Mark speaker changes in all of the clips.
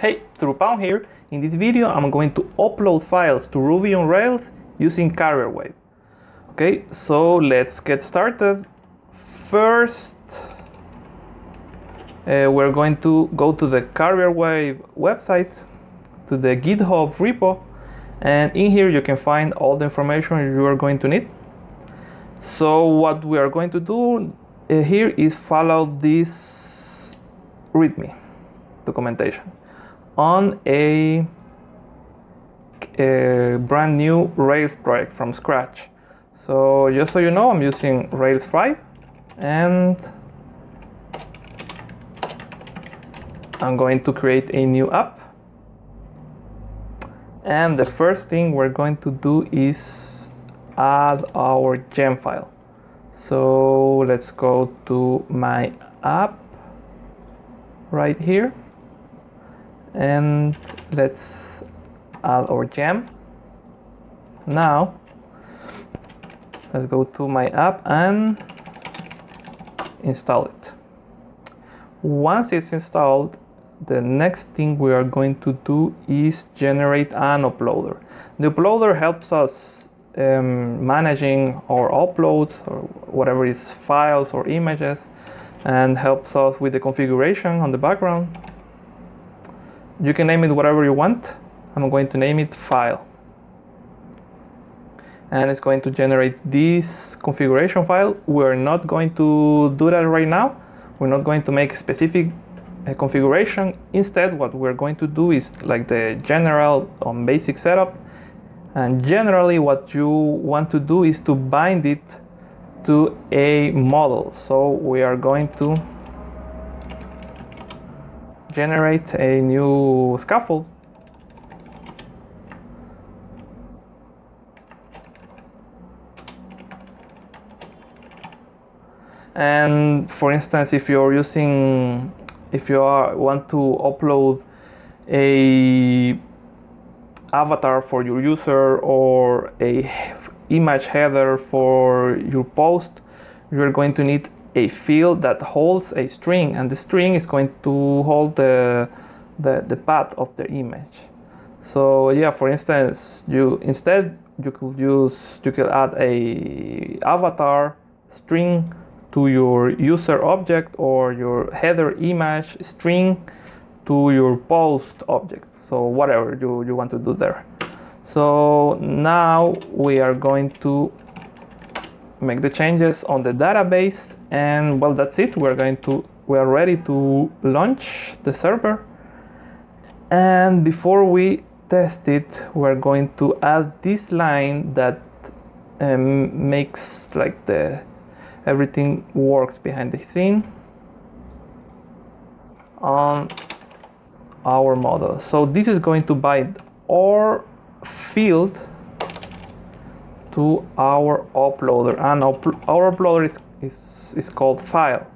Speaker 1: Hey, Trupan here. In this video I'm going to upload files to Ruby on Rails using CarrierWave. Okay, so let's get started. First, we're going to go to the CarrierWave website, to the GitHub repo, and in here you can find all the information you are going to need. So what we are going to do here is follow this README documentation on a brand new Rails project from scratch. So just so you know, I'm using Rails 5 and I'm going to create a new app. And the first thing we're going to do is add our gem file. So let's go to my app right here and let's add our gem. Now let's go to my app and install it. Once it's installed, the next thing we are going to do is generate an uploader. The uploader helps us managing our uploads or whatever is files or images, and helps us with the configuration on the background. You can name it whatever you want. I'm going to name it file, and it's going to generate this configuration file. We're not going to do that right now. We're not going to make a specific configuration. Instead, what we're going to do is like the general basic setup, and generally what you want to do is to bind it to a model. So we are going to generate a new scaffold, and for instance, if you want to upload a avatar for your user or a image header for your post, you're going to need a field that holds a string, and the string is going to hold the path of the image. So yeah, for instance, you could add a avatar string to your user object, or your header image string to your post object. So whatever you want to do there. So now we are going to make the changes on the database, and well, that's it. We are ready to launch the server. And before we test it, we're going to add this line that makes like everything works behind the scene on our model. So this is going to bind our field to our uploader, and our uploader is called file.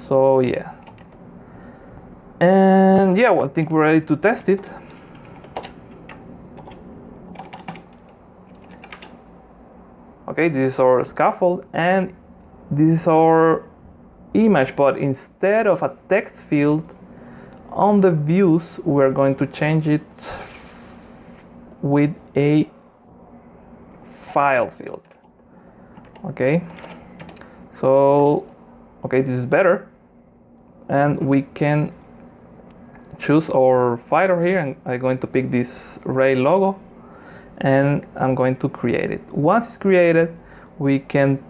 Speaker 1: So yeah, and yeah, well, I think we're ready to test it. Okay, this is our scaffold and this is our image, but instead of a text field on the views, we're going to change it with a file field. Okay, so okay, this is better, and we can choose our file here, and I'm going to pick this Rail logo and I'm going to create it. Once it's created, we can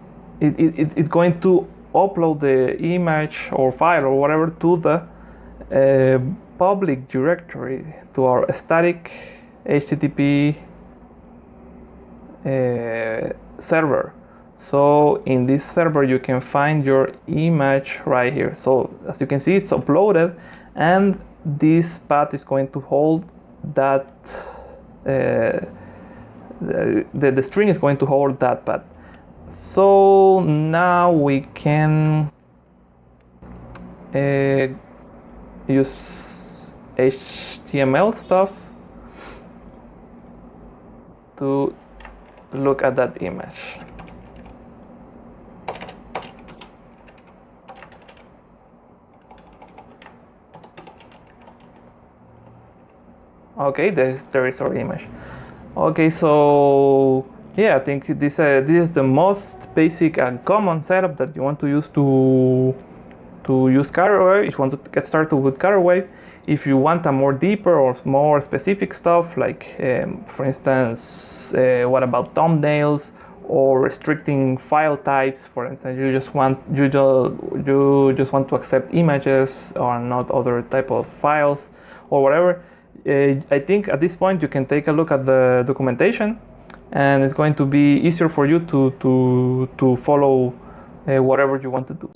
Speaker 1: it's going to upload the image or file or whatever to the public directory, to our static HTTP server. So in this server you can find your image right here. So as you can see, it's uploaded, and this path is going to hold that the string is going to hold that path. So now we can use HTML stuff to look at that image. Okay, there is our image. Okay, so yeah, I think this is the most basic and common setup that you want to use to use Caraway. If you want to get started with Caraway, if you want a more deeper or more specific stuff, like for instance, what about thumbnails or restricting file types? For instance, you just want to accept images or not other type of files or whatever. I think at this point you can take a look at the documentation, and it's going to be easier for you to follow whatever you want to do.